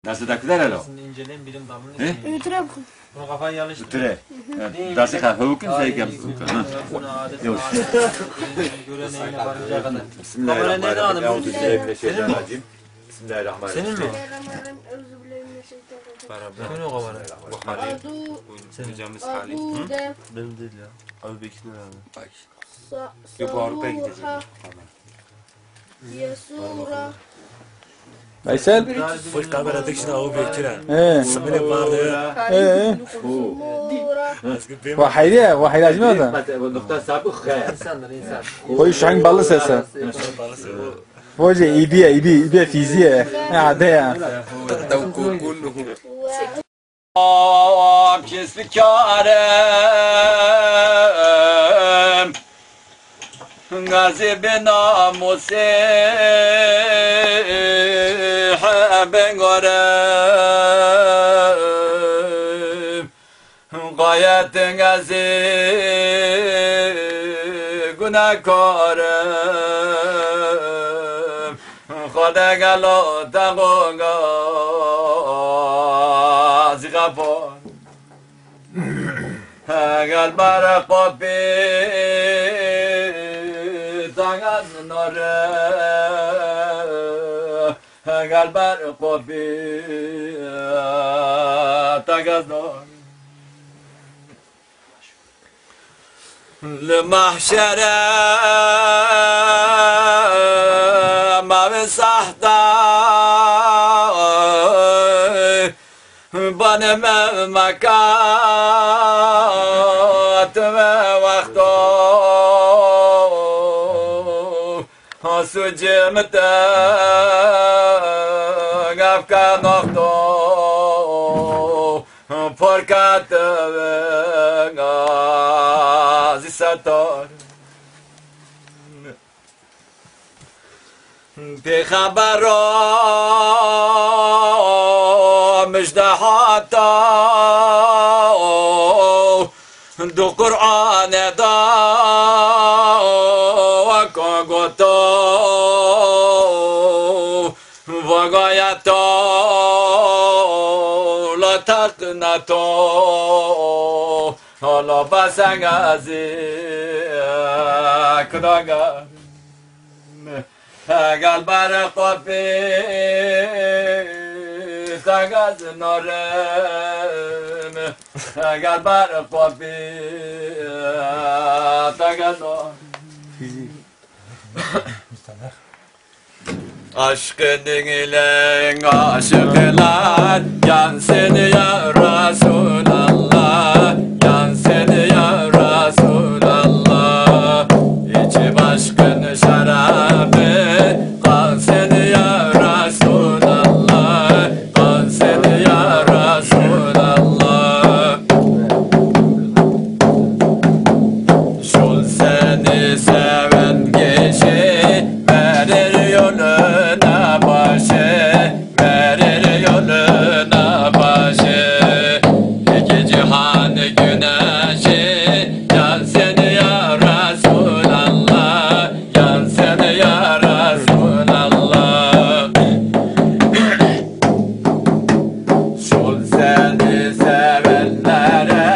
Nasıl takılar alo? İnceleyin bilim dalını. Ütüre bakın. Bunu kafayı yerleştir. Ütüre. Nasıl hukuk zeykem. Yok. Göreneğine varınca kadar. Bismillahirrahmanirrahim. Bismillahirrahmanirrahim. Senin mi? Bismillahirrahmanirrahim. Kimin o kafanı? Hocamız Halim. Benim değil ya. Abi Bekir'in herhalde. Bak. Yok bu Avrupa'ya gidecek. Yesura. Veysel. Full kamera dikişine Avu Bekir'e. Smile vardı. واحد عجمه هذا Nokta sabık khayr. İnsandır insan. هو يشعن بالله ساسا فوجي ايبيا فيزياء عادية Kesbikarem Gazi bin Musih ben gorem Gayet gazi günahkarem Khode galo tagonga zigafar Gal barakopi Tangaz nore Gal barakopi Tangaz nore لمحشره ما بسحتا بانم مكات وقتا سجمت غفكا نقطا فركات ستار بخبر مجدحاتا دو قرآن دا وكاغوتا وغايتا لا تقنطا Hala basangazi kudaga gal barakopi sagaz norem gal barakopi sagaz Aşkın ile aşıklar yansın ya Resulallah yansın ya Resulallah İçim aşkın şarabı kalsın ya Resulallah kalsın ya Resulallah Şol seni seven kişi verir yoluna başı verir yoluna başı İki cihan güneşi yansın ya Resulallah yansın ya Resulallah Şol seni sevenlere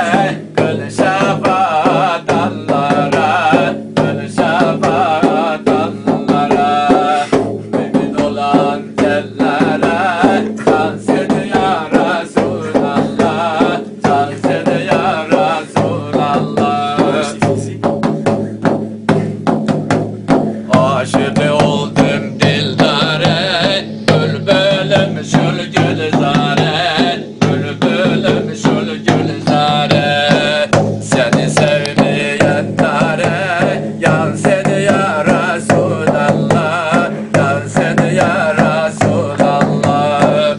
kıl şefaat Allah'a kıl şefaat Allah'a mümin olan tellere yansın ya Resulallah yansın ya Resulallah Aşık oldum dildare bülbülüm şul gülzare bülbülüm şul gülzare Seni sevmeyenlere yansın ya Resulallah yansın ya Resulallah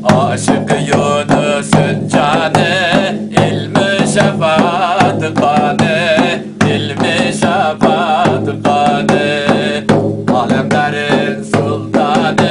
Aşık Yunus'un canı ilmi şefaat kanı ilmi şefaat kanı Alemlerin sultanı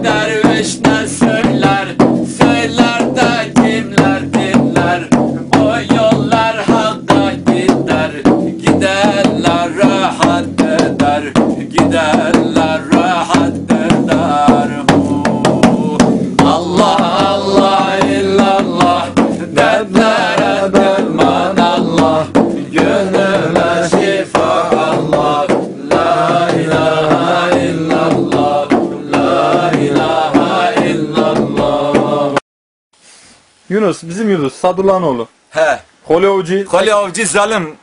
derviş ne söyler, söyler de kimler dinler. O yollar hakka gider, giderler rahat eder, giderler rahat eder. Allah Allah illallah, dertlere derman Allah, gönüle şifa Allah. La ilahe illallah, la ilahe illallah. Yunus, bizim Yunus, Sadullah'ın oğlu. He, Holi Avcı, Koli Avcı zalim.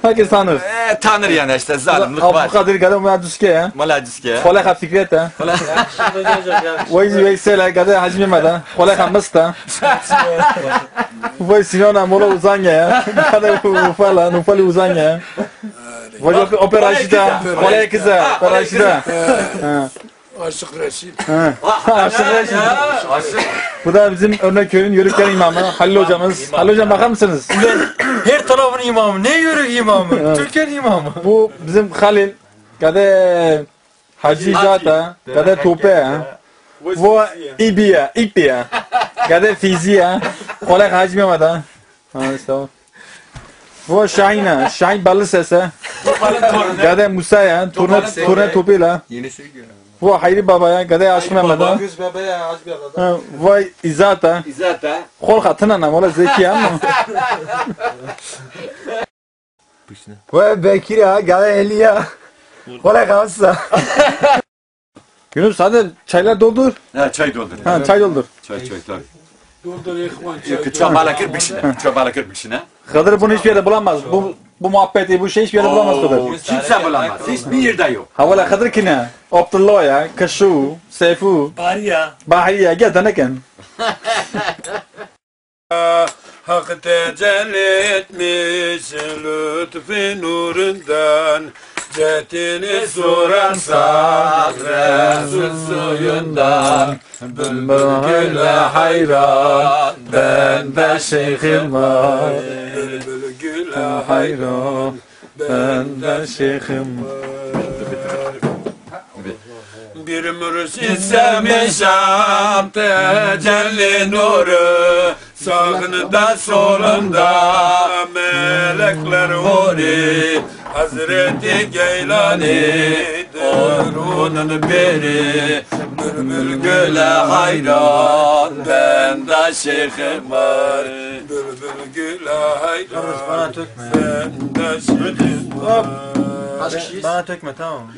herkes tanır. Tanır yani işte zalimlik var. Abdülkadir kadar mühendislik ya. Malaciske. Koleka Fikret ha. Şimdi diyecek ya. Vay Veysel kadar Hacı Mehmet ha. Koleka Mısta. Vay Sinan'a mola uzan ya. Kadar Ufali uzan ya. Vay opera Aşida. Koleka kıza. Opera Aşida. Aşık Reşit. Aşık Reşit. Bu da bizim örnek köyün yörükler imamı Halil hocamız. Halil hocam bakar mısınız? Her tarafın imamı. Ne yörük imamı? Türkiye'nin imamı. Bu bizim Halil. Kadar Hacı Zata. Kadar Tope ha. Bu İbiya. Kadar Fiziya. Koleka Hacı Mehmet ha. Ha işte o. Bu Şahin'a. Şahin balı sese. Kadar Musa ya. Turne Tope'la. Bu Hayri Baba ya. Kadar Aşkı Mehmet ha. Göz bebeğe aç bir adam. Vay İzzata. İzzata. Kol katına nam ola zeki ama. Vay Bekir ya, gel eli ya. Kolay kalsa. Yunus hadi çaylar doldur. Ha çay doldur. Ha çay doldur. Çay tabii. Doldur ihvan çay. Çobala kır bişine. Çobala kır bişine. Kadir bunu hiçbir yerde bulamaz. Bu muhabbeti, bu şey hiçbir yerde bulamaz Kadir. Kimse bulamaz. Hiçbir yerde yok. Havala Kadir kine. Abdullah ya, Kaşu, Seyfu, Bahriye, gel tanıken. Hak tecelli etmiş lütfi nurundan. Cetini sorarsan Resul suyundan. Bülbül hayran, ben de şeyhim var. Bülbül Hayran, ben de şeyhim var. Bir mürşid sevmişam tecelli nuru. Sağında solunda melekler huri. Hazreti Geylani'dir onun biri. Bülbül güle hayran, ben de şeyhim var. Bülbül güle hayran, Bana tökme. ben de şeyhim var. Bana tökme tamam mı?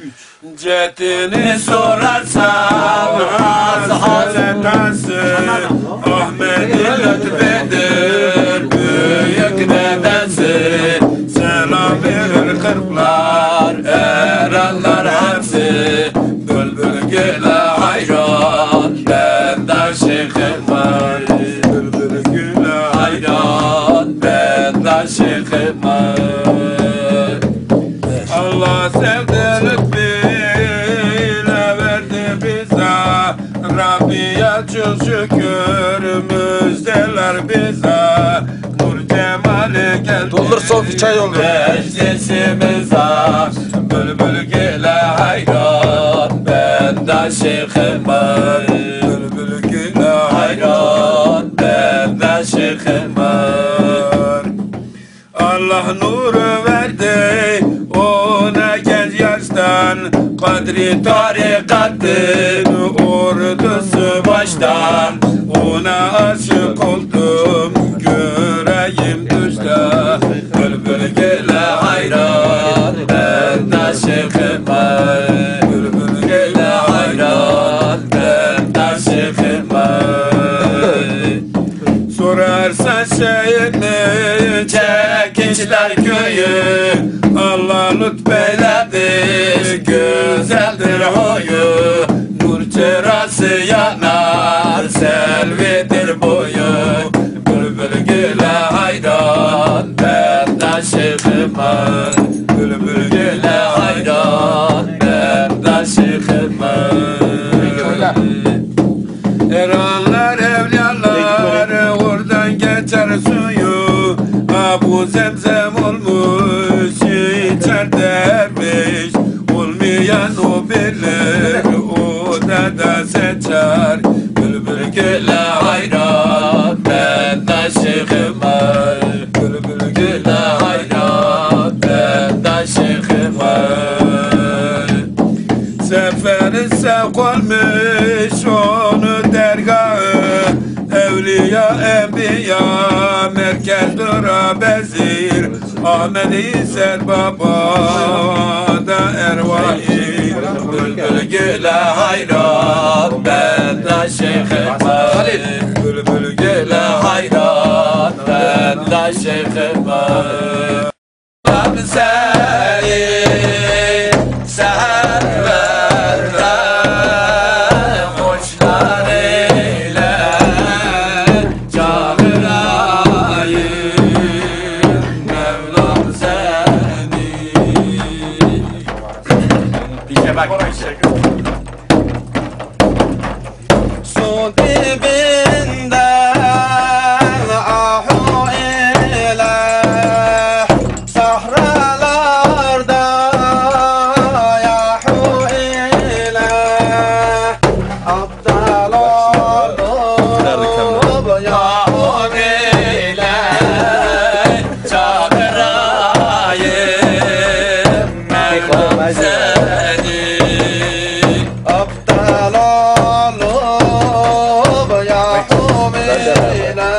Cetini sorarsan Hazretası Ahmet-i lütfedir büyük dedesi. Selam verir kırklar erenler hepsi. Bülbül güle hayran, ben de şeyhim var. Bülbül güle hayran, ben de şeyhim var. Allah sevdi lütfiyle verdi bize. Rabbiye çok şükür müjdeler bize. Nur cemali geldi. Doldur soğuk çay doldur. Meclisimize. Bülbül güle hayran, ben de şeyhim var. Bülbül güle hayran, ben de şeyhim var. Allah nuru verdi ona genç yaştan. Kadri tarikatın ordusu baştan. Ona aşık oldum yüreğim düştü. Bülbül güle hayran, ben de şeyhim var. Bülbül güle hayran, ben de şeyhim var. Sorarsan şehit mi çekinçler köyü. Allah lütfeyledi güzeldir huyu. Nur çırası yanar selvidir boyu. Bülbül güle hayran, ben de şeyhim var. Bülbül güle hayran, ben de şeyhim var. Eranlar evliyalar oradan geçer suyu. Bu zemzem olmuş içer derviş. Olmayan o bilir, o da da seçer. Bülbül güle hayran ben de şeyhim var. Bülbül güle hayran ben de şeyhim var. Seferi sevk olmuş onu dergahı, Evliya enbiya merkez dura bezir, Ahmet-i Serbaba da ervahi. Bülbül güle hayran ben de şeyhim var. Bülbül güle hayran ben de şeyhim var. Ben seni seher verme, hoşlar eyle, çağırayım Mevlam seni. Bize bak. Su dibinden ahu ile, sahralarda yahu ile, aptal olup yahu ile, çağırayım Mevlam seni. Aptal olup yahu ile,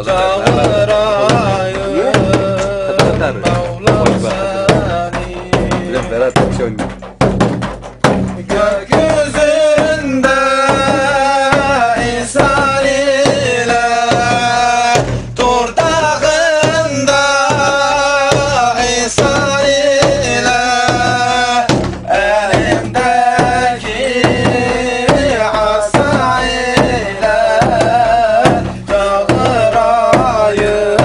çağırayım Mevlam seni. Gökyüzünde insan ile, Tur dağında insan ile, elimdeki asa ile, çağırayım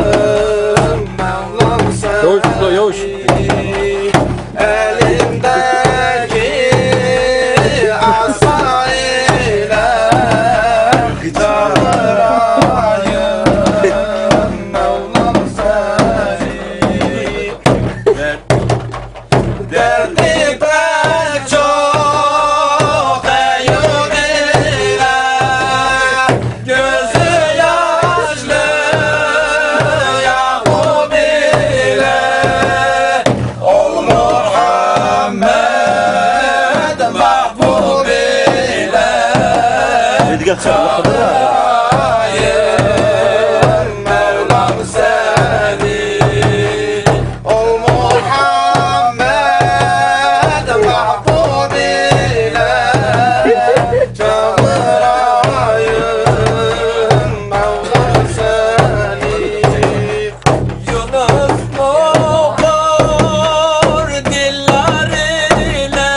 Mevlam Yavaş, yavaş. seni. Elimdeki asa ile, çağırayım Mevlam seni. Derdi pek çok Eyüp ile, gözü yaşlı Yakup ile, ol Muhammed Mahbub ile, çağırayım Mevlam seni. Ol Muhammed Mahbub ile, çağırayım Mevlam seni. Yunus olur diller ile,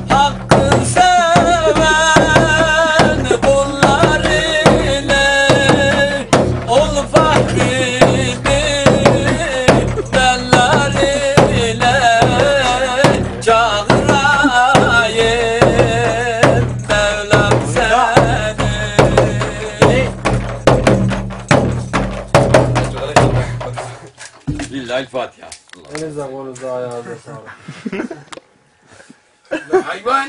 Hakkı seven kullar ile, ol Fahri'nin benler ile, çağırayım Mevlam seni. Lillahi'l-Fatiha. Elinize kolunuzda ayağınıza sağlık. Hayvan.